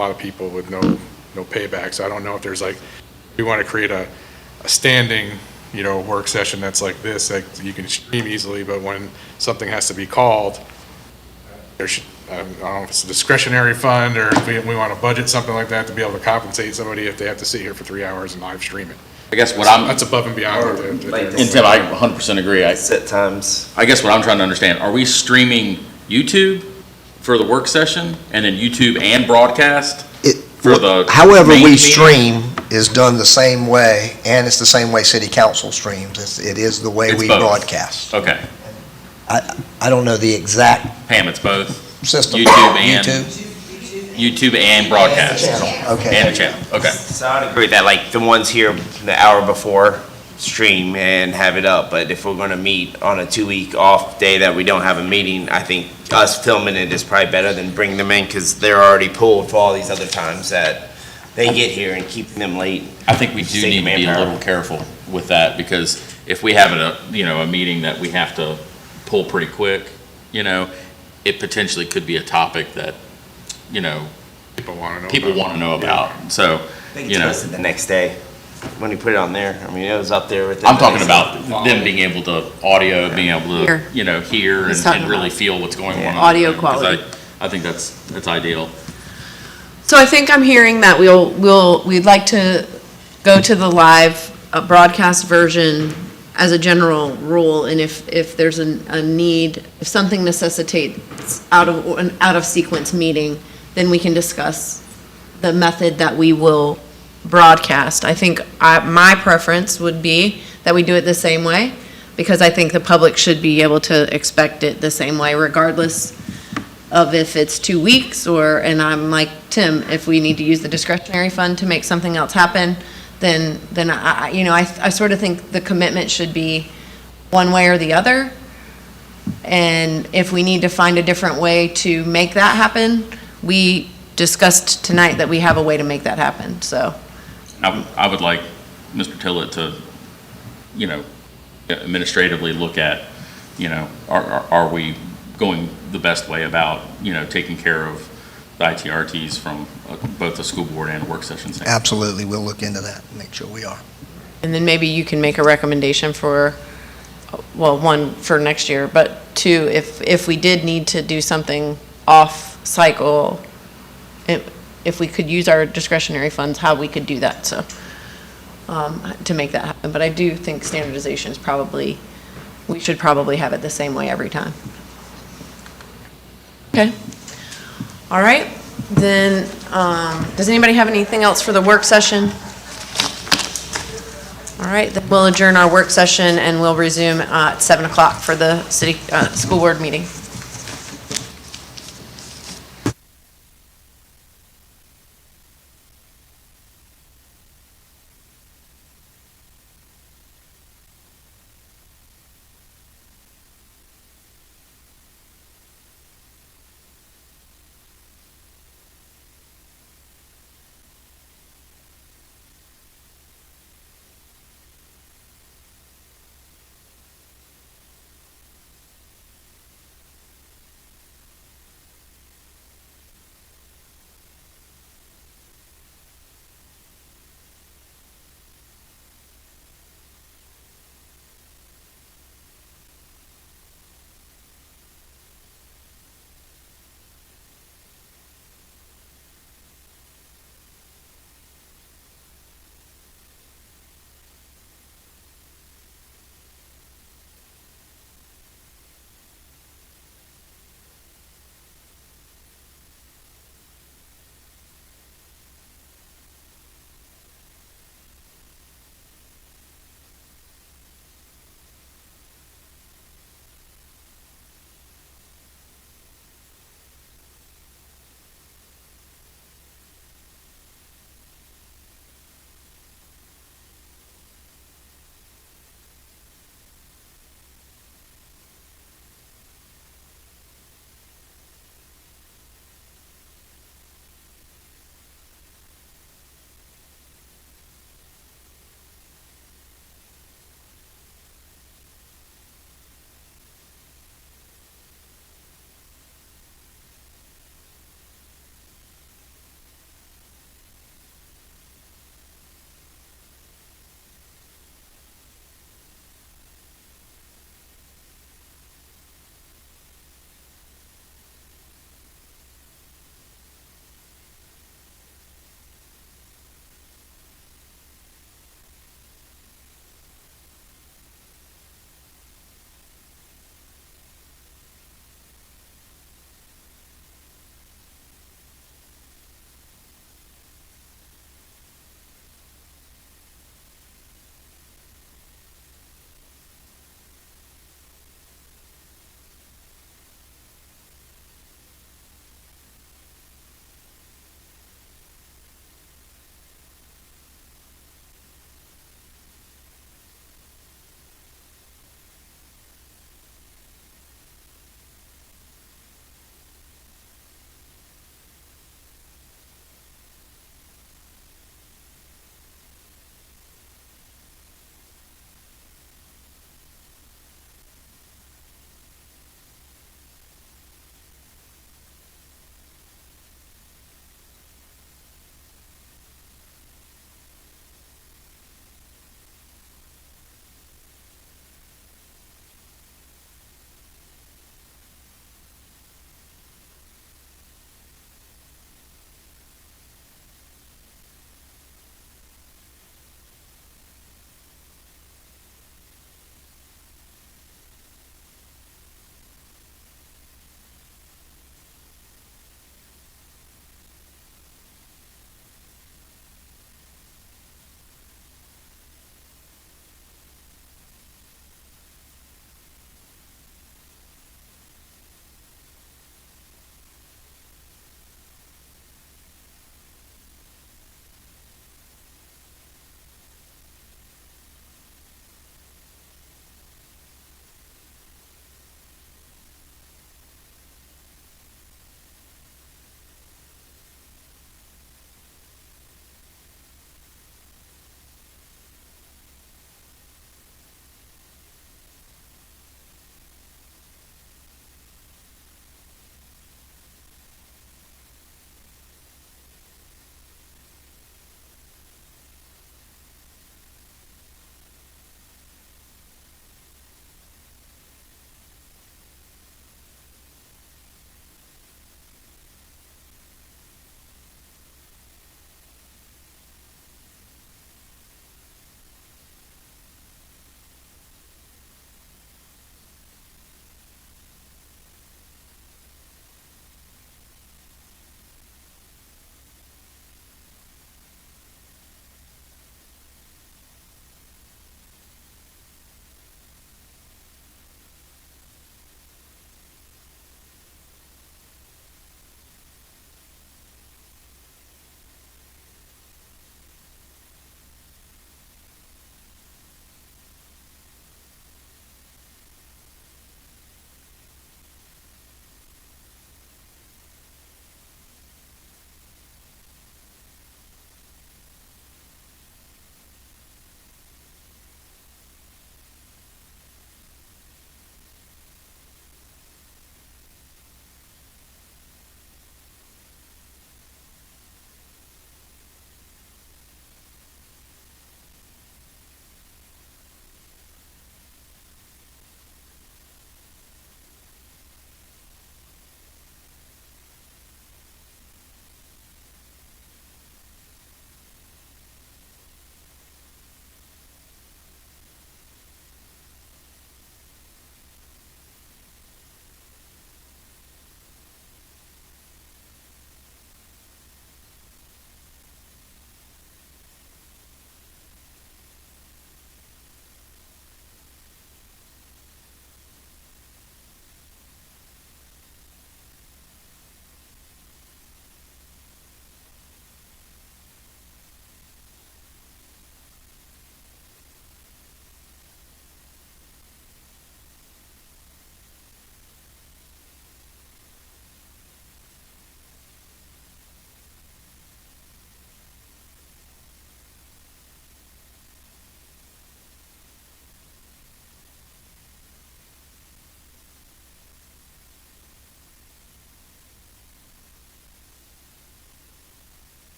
a lot of people with no payback. So I don't know if there's like, we want to create a standing, work session that's like this, like you can stream easily, but when something has to be called, there should, I don't know if it's a discretionary fund or if we want to budget something like that to be able to compensate somebody if they have to sit here for 3 hours and live stream it. I guess what That's above and beyond. and Tim, I 100% agree. Set times. I guess what I'm trying to understand, are we streaming YouTube for the work session and then YouTube and broadcast for the However main we meeting? stream is done the same way, and it's the same way city council streams. It is the way It's we both. broadcast. Okay. I don't know the exact Pam, it's both system. YouTube and broadcast. Channel, okay. And a channel, okay. So I'd agree that like the ones here the hour before stream and have it up, but if we're gonna meet on a 2-week off day that we don't have a meeting, I think us filming it is probably better than bringing them in because they're already pulled for all these other times that they get here and keeping them late. I think we do Save need to be a manpower. little careful with that because if we have a meeting that we have to pull pretty quick, it potentially could be a topic that, People want to know. people want to know about. So, I think it's posted the next day when you put it on there. I mean, it was up there with. I'm talking about them being able to being able to, hear He's talking and really about feel what's going on. audio 'Cause quality. I think that's ideal. So I think I'm hearing that we'd like to go to the live broadcast version as a general rule, and if there's a need, if something necessitates an out of sequence meeting, then we can discuss the method that we will broadcast. I think my preference would be that we do it the same way, because I think the public should be able to expect it the same way regardless of if it's 2 weeks and I'm like Tim, if we need to use the discretionary fund to make something else happen, then I sort of think the commitment should be one way or the other. And if we need to find a different way to make that happen, we discussed tonight that we have a way to make that happen, so. I would like Mr. Tillett to, administratively look at, are we going the best way about, taking care of the ITRTs from both the school board and work session standpoint? Absolutely, we'll look into that and make sure we are. And then maybe you can make a recommendation for, well, one, for next year, but two, if we did need to do something off cycle, if we could use our discretionary funds, how we could do that, so, to make that happen. But I do think standardization is we should probably have it the same way every time. Okay. All right, then, does anybody have anything else for the work session? All right, then we'll adjourn our work session and we'll resume at 7 o'clock for the school board meeting.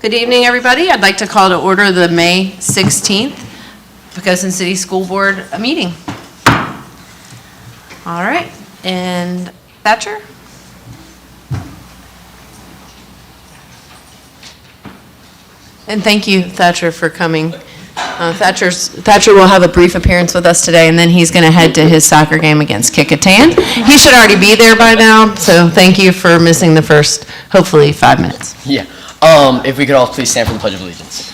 Good evening, everybody. I'd like to call to order the May 16th Poquoson City School Board meeting. All right, and Thatcher? And thank you, Thatcher, for coming. Thatcher will have a brief appearance with us today, and then he's going to head to his soccer game against Kickotan. He should already be there by now, so thank you for missing the first, hopefully, 5 minutes. Yeah. If we could all please stand for the Pledge of Allegiance.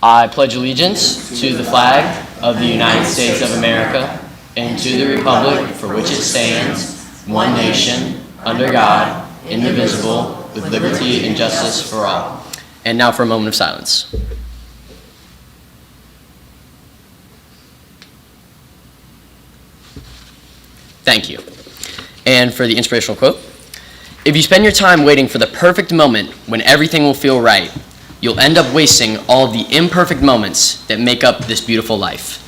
I pledge allegiance to the flag of the United States of America and to the republic for which it stands, one nation, under God, indivisible, with liberty and justice for all. And now for a moment of silence. Thank you. And for the inspirational quote, if you spend your time waiting for the perfect moment when everything will feel right, you'll end up wasting all of the imperfect moments that make up this beautiful life.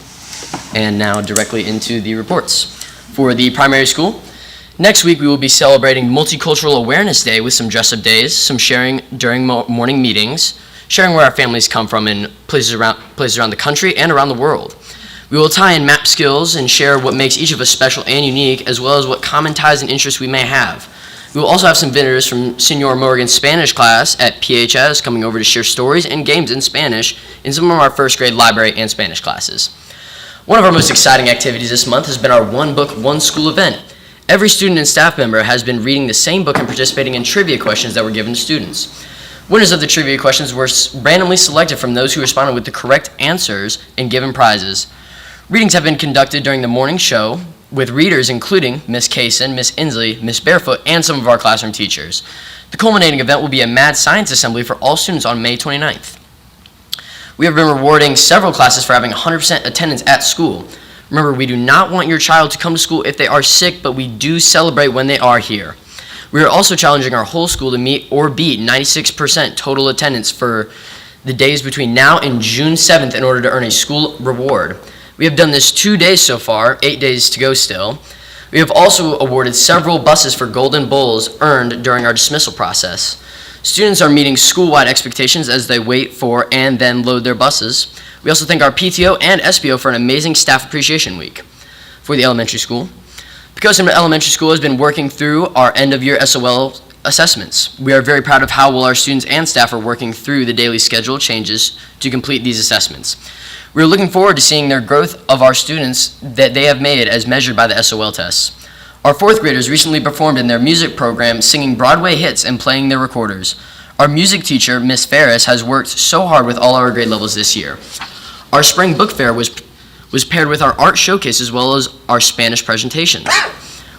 And now directly into the reports. For the primary school, next week we will be celebrating Multicultural Awareness Day with some dress-up days, some sharing during morning meetings, sharing where our families come from in places around the country and around the world. We will tie in map skills and share what makes each of us special and unique, as well as what common ties and interests we may have. We will also have some visitors from Senor Morgan's Spanish class at PHS coming over to share stories and games in Spanish in some of our first grade library and Spanish classes. One of our most exciting activities this month has been our One Book, One School event. Every student and staff member has been reading the same book and participating in trivia questions that were given to students. Winners of the trivia questions were randomly selected from those who responded with the correct answers and given prizes. Readings have been conducted during the morning show with readers including Miss Kaysen, Miss Inslee, Miss Barefoot, and some of our classroom teachers. The culminating event will be a Mad Science Assembly for all students on May 29th. We have been rewarding several classes for having 100% attendance at school. Remember, we do not want your child to come to school if they are sick, but we do celebrate when they are here. We are also challenging our whole school to meet or beat 96% total attendance for the days between now and June 7th in order to earn a school reward. We have done this 2 days so far, 8 days to go still. We have also awarded several buses for Golden Bulls earned during our dismissal process. Students are meeting school-wide expectations as they wait for and then load their buses. We also thank our PTO and SPO for an amazing Staff Appreciation Week. For the elementary school, Poquoson Elementary School has been working through our end-of-year SOL assessments. We are very proud of how well our students and staff are working through the daily schedule changes to complete these assessments. We are looking forward to seeing their growth of our students that they have made as measured by the SOL tests. Our fourth graders recently performed in their music program singing Broadway hits and playing their recorders. Our music teacher, Miss Ferris, has worked so hard with all our grade levels this year. Our spring book fair was paired with our art showcase as well as our Spanish presentations.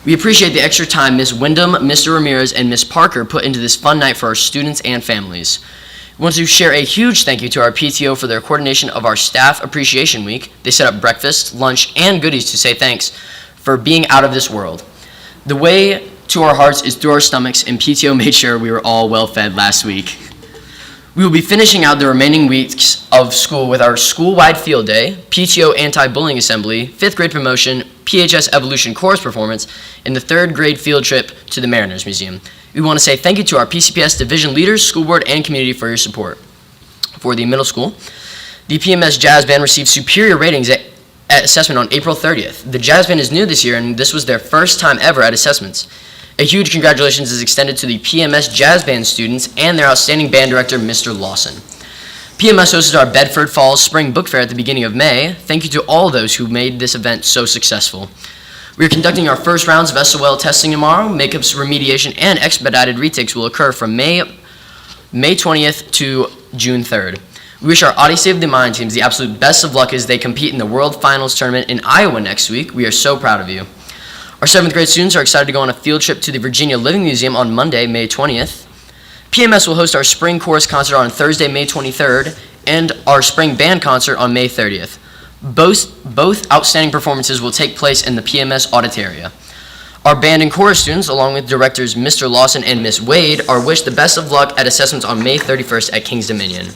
We appreciate the extra time Miss Wyndham, Mr. Ramirez, and Miss Parker put into this fun night for our students and families. We want to share a huge thank you to our PTO for their coordination of our Staff Appreciation Week. They set up breakfast, lunch, and goodies to say thanks for being out of this world. The way to our hearts is through our stomachs, and PTO made sure we were all well fed last week. We will be finishing out the remaining weeks of school with our school-wide field day, PTO anti-bullying assembly, 5th grade promotion, PHS evolution chorus performance, and the 3rd grade field trip to the Mariners Museum. We want to say thank you to our PCPS division leaders, school board, and community for your support. For the middle school, the PMS Jazz Band received superior ratings at assessment on April 30th. The Jazz Band is new this year, and this was their first time ever at assessments. A huge congratulations is extended to the PMS Jazz Band students and their outstanding band director, Mr. Lawson. PMS hosted our Bedford Falls Spring Book Fair at the beginning of May. Thank you to all those who made this event so successful. We are conducting our first rounds of SOL testing tomorrow. Makeups, remediation, and expedited retakes will occur from May 20th to June 3rd. We wish our Odyssey of the Mind teams the absolute best of luck as they compete in the World Finals Tournament in Iowa next week. We are so proud of you. Our 7th grade students are excited to go on a field trip to the Virginia Living Museum on Monday, May 20th. PMS will host our spring chorus concert on Thursday, May 23rd, and our spring band concert on May 30th. Both outstanding performances will take place in the PMS Auditoria. Our band and chorus students, along with directors Mr. Lawson and Miss Wade, are wished the best of luck at assessments on May 31st at King's Dominion.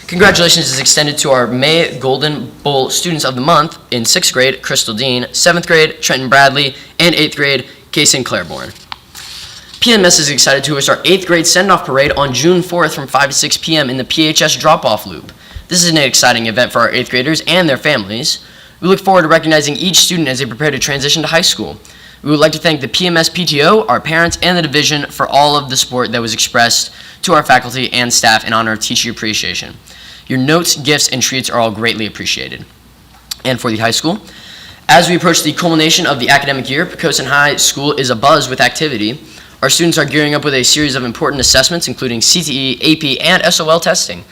Congratulations is extended to our May Golden Bowl Students of the Month in 6th grade, Crystal Dean, 7th grade, Trenton Bradley, and 8th grade, Kaysen Claiborne. PMS is excited to host our 8th grade send-off parade on June 4th from 5 to 6 p.m. in the PHS drop-off loop. This is an exciting event for our 8th graders and their families. We look forward to recognizing each student as they prepare to transition to high school. We would like to thank the PMS PTO, our parents, and the division for all of the support that was expressed to our faculty and staff in honor of Teacher Appreciation. Your notes, gifts, and treats are all greatly appreciated. And for the high school, as we approach the culmination of the academic year, Poquoson High School is abuzz with activity. Our students are gearing up with a series of important assessments, including CTE, AP, and SOL testing.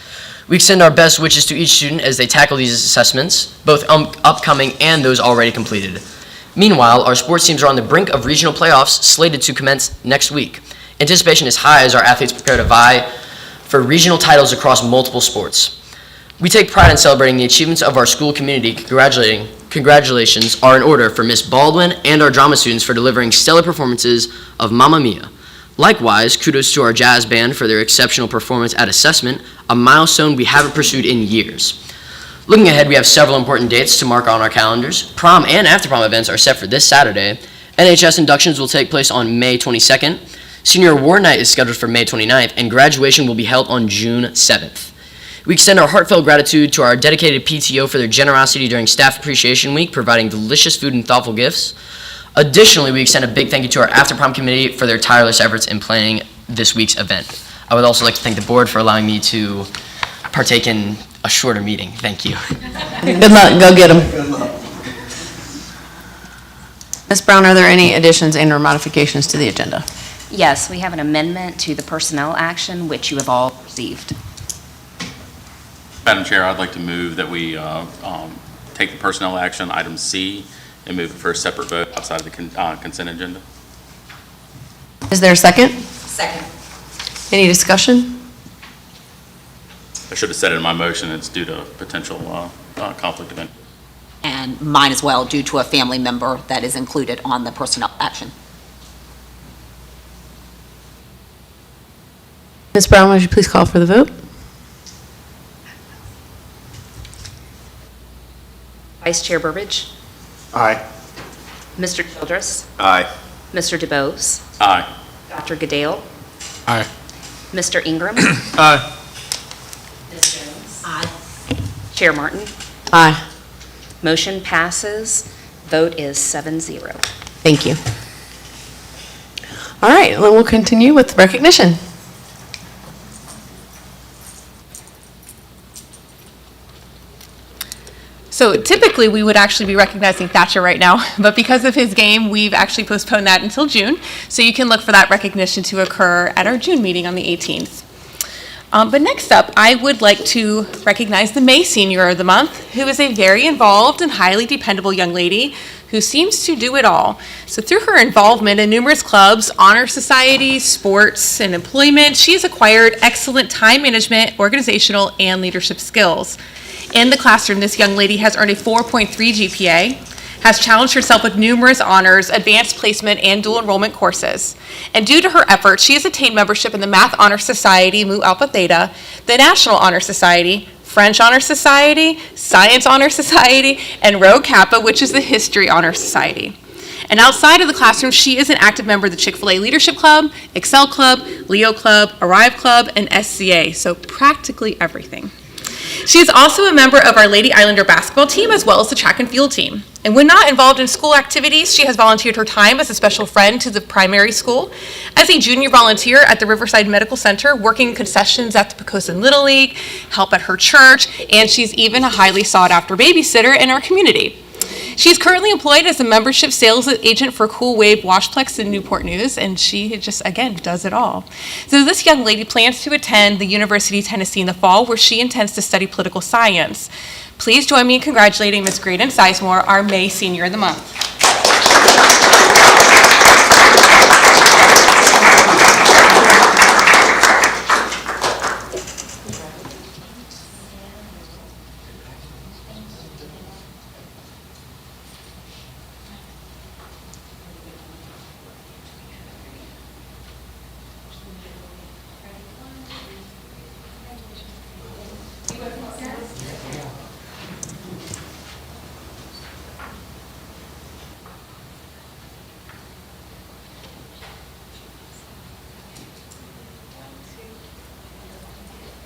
We extend our best wishes to each student as they tackle these assessments, both upcoming and those already completed. Meanwhile, our sports teams are on the brink of regional playoffs slated to commence next week. Anticipation is high as our athletes prepare to vie for regional titles across multiple sports. We take pride in celebrating the achievements of our school community. Congratulations are in order for Miss Baldwin and our drama students for delivering stellar performances of Mamma Mia. Likewise, kudos to our jazz band for their exceptional performance at assessment, a milestone we haven't pursued in years. Looking ahead, we have several important dates to mark on our calendars. Prom and after-prom events are set for this Saturday. NHS inductions will take place on May 22nd. Senior Award Night is scheduled for May 29th, and graduation will be held on June 7th. We extend our heartfelt gratitude to our dedicated PTO for their generosity during Staff Appreciation Week, providing delicious food and thoughtful gifts. Additionally, we extend a big thank you to our after-prom committee for their tireless efforts in planning this week's event. I would also like to thank the board for allowing me to partake in a shorter meeting. Thank you. Good luck, go get them. Ms. Brown, are there any additions and/or modifications to the agenda? Yes, we have an amendment to the personnel action, which you have all received. Madam Chair, I'd like to move that we take the personnel action, item C, and move it for a separate vote outside of the consent agenda. Is there a second? Second. Any discussion? I should have said it in my motion, it's due to potential conflict of interest. And mine as well, due to a family member that is included on the personnel action. Ms. Brown, would you please call for the vote? Vice Chair Burbidge? Aye. Mr. Childress? Aye. Mr. DeBose? Aye. Dr. Goodale? Aye. Mr. Ingram? Aye. Ms. Jones? Aye. Chair Martin? Aye. Motion passes. Vote is 7-0. Thank you. All right, then we'll continue with recognition. So typically, we would actually be recognizing Thatcher right now, but because of his game, we've actually postponed that until June. So you can look for that recognition to occur at our June meeting on the 18th. But next up, I would like to recognize the May Senior of the Month, who is a very involved and highly dependable young lady who seems to do it all. So through her involvement in numerous clubs, honor societies, sports, and employment, she has acquired excellent time management, organizational, and leadership skills. In the classroom, this young lady has earned a 4.3 GPA, has challenged herself with numerous honors, advanced placement, and dual enrollment courses. And due to her efforts, she has attained membership in the Math Honor Society, Mu Alpha Theta, the National Honor Society, French Honor Society, Science Honor Society, and Rho Kappa, which is the History Honor Society. And outside of the classroom, she is an active member of the Chick-fil-A Leadership Club, Excel Club, Leo Club, Arrive Club, and SCA, so practically everything. She is also a member of our Lady Islander basketball team as well as the track and field team. And when not involved in school activities, she has volunteered her time as a special friend to the primary school, as a junior volunteer at the Riverside Medical Center, working concessions at the Poquoson Little League, help at her church, and she's even a highly sought-after babysitter in our community. She's currently employed as a membership sales agent for Cool Wave Washplex in Newport News, and she just, again, does it all. So this young lady plans to attend the University of Tennessee in the fall, where she intends to study political science. Please join me in congratulating Ms. Graydon Sizemore, our May Senior of the Month.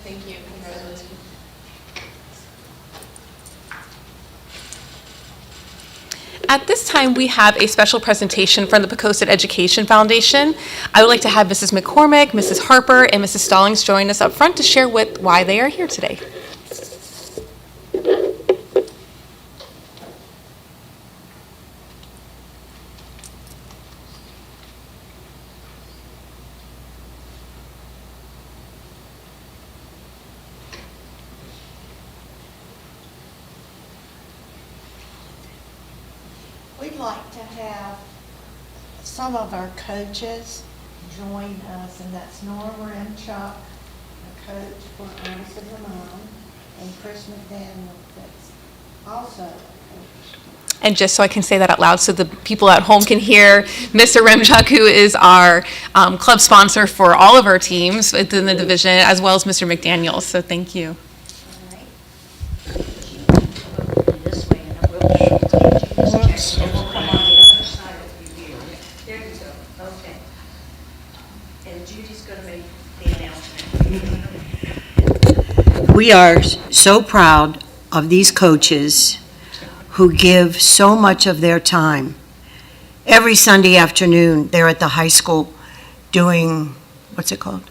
Thank you. Congratulations. At this time, we have a special presentation from the Poquoson Education Foundation. I would like to have Mrs. McCormick, Mrs. Harper, and Mrs. Stallings join us up front to share why they are here today. We'd like to have some of our coaches join us, and that's Norm Remchuk, a coach for Addison Ramon, and Chris McDaniel, that's also a coach. And just so I can say that out loud so the people at home can hear, Mr. Remchuk, who is our club sponsor for all of our teams within the division, as well as Mr. McDaniel. So thank you. This way, and we'll check, and we'll come on the other side of you here. There you go, okay. And Judy's going to make the announcement. We are so proud of these coaches who give so much of their time. Every Sunday afternoon, they're at the high school doing, what's it called?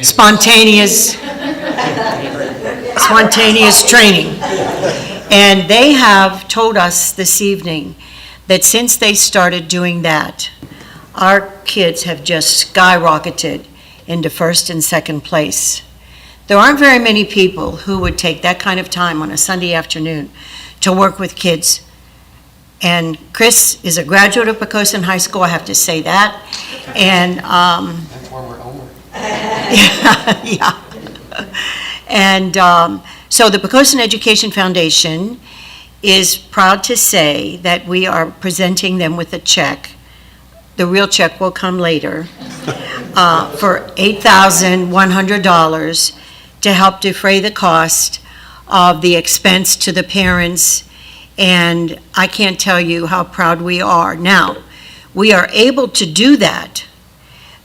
Spontaneous training. And they have told us this evening that since they started doing that, our kids have just skyrocketed into first and second place. There aren't very many people who would take that kind of time on a Sunday afternoon to work with kids. And Chris is a graduate of Poquoson High School, I have to say that. And yeah. And so the Poquoson Education Foundation is proud to say that we are presenting them with a check. The real check will come later for $8,100 to help defray the cost of the expense to the parents. And I can't tell you how proud we are. Now, we are able to do that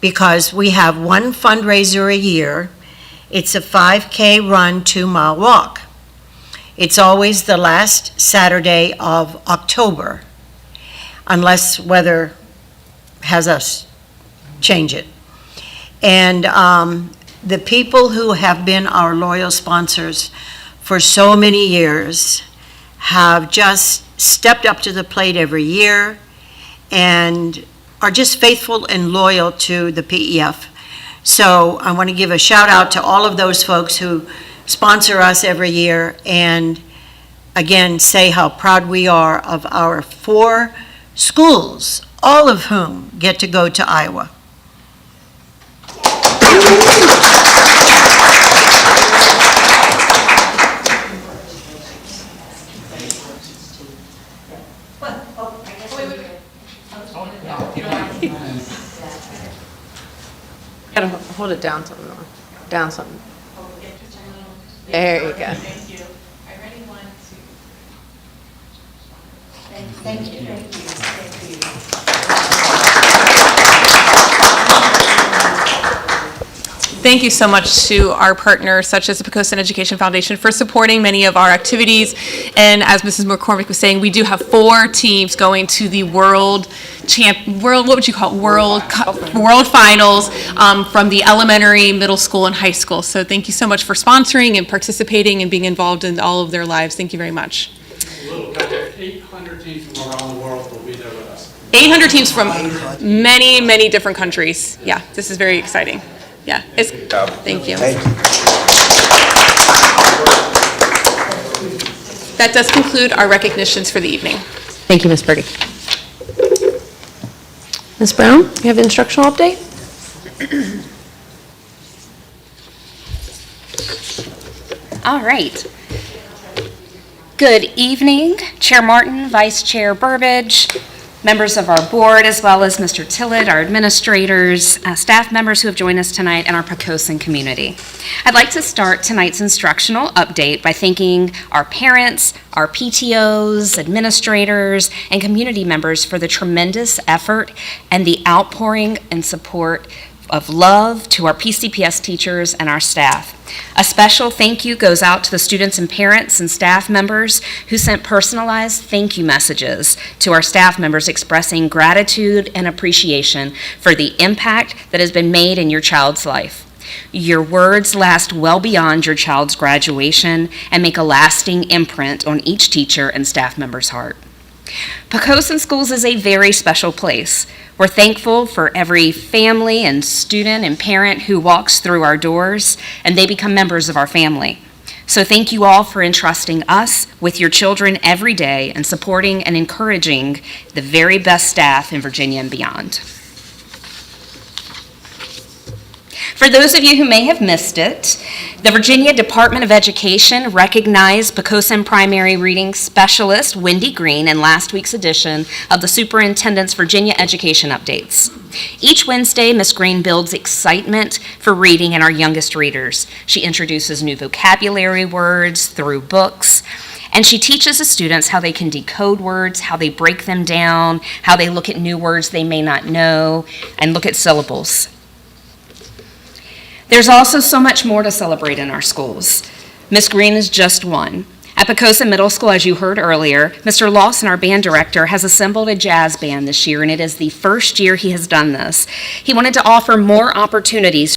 because we have one fundraiser a year. It's a 5K run, 2-mile walk. It's always the last Saturday of October, unless weather has us change it. And the people who have been our loyal sponsors for so many years have just stepped up to the plate every year and are just faithful and loyal to the PEF. So I want to give a shout out to all of those folks who sponsor us every year, and again, say how proud we are of our 4 schools, all of whom get to go to Iowa. Gotta hold it down something more. Down something. There you go. Thank you. I ready 1, 2. Thank you. Thank you so much to our partners, such as the Poquoson Education Foundation, for supporting many of our activities. And as Mrs. McCormick was saying, we do have 4 teams going to the world finals from the elementary, middle school, and high school. So thank you so much for sponsoring and participating and being involved in all of their lives. Thank you very much. 800 teams from around the world will be there with us. 800 teams from many, many different countries. Yeah, this is very exciting. Yeah, thank you. That does conclude our recognitions for the evening. Thank you, Ms. Purdy. Ms. Brown, you have instructional update? All right. Good evening, Chair Martin, Vice Chair Burbidge, members of our board, as well as Mr. Tillett, our administrators, staff members who have joined us tonight, and our Poquoson community. I'd like to start tonight's instructional update by thanking our parents, our PTOs, administrators, and community members for the tremendous effort and the outpouring and support of love to our PCPS teachers and our staff. A special thank you goes out to the students and parents and staff members who sent personalized thank you messages to our staff members expressing gratitude and appreciation for the impact that has been made in your child's life. Your words last well beyond your child's graduation and make a lasting imprint on each teacher and staff member's heart. Poquoson Schools is a very special place. We're thankful for every family and student and parent who walks through our doors, and they become members of our family. So thank you all for entrusting us with your children every day and supporting and encouraging the very best staff in Virginia and beyond. For those of you who may have missed it, the Virginia Department of Education recognized Poquoson primary reading specialist Wendy Green in last week's edition of the Superintendent's Virginia Education Updates. Each Wednesday, Ms. Green builds excitement for reading in our youngest readers. She introduces new vocabulary words through books, and she teaches the students how they can decode words, how they break them down, how they look at new words they may not know, and look at syllables. There's also so much more to celebrate in our schools. Ms. Green is just one. At Poquoson Middle School, as you heard earlier, Mr. Lawson, our band director, has assembled a jazz band this year, and it is the first year he has done this. He wanted to offer more opportunities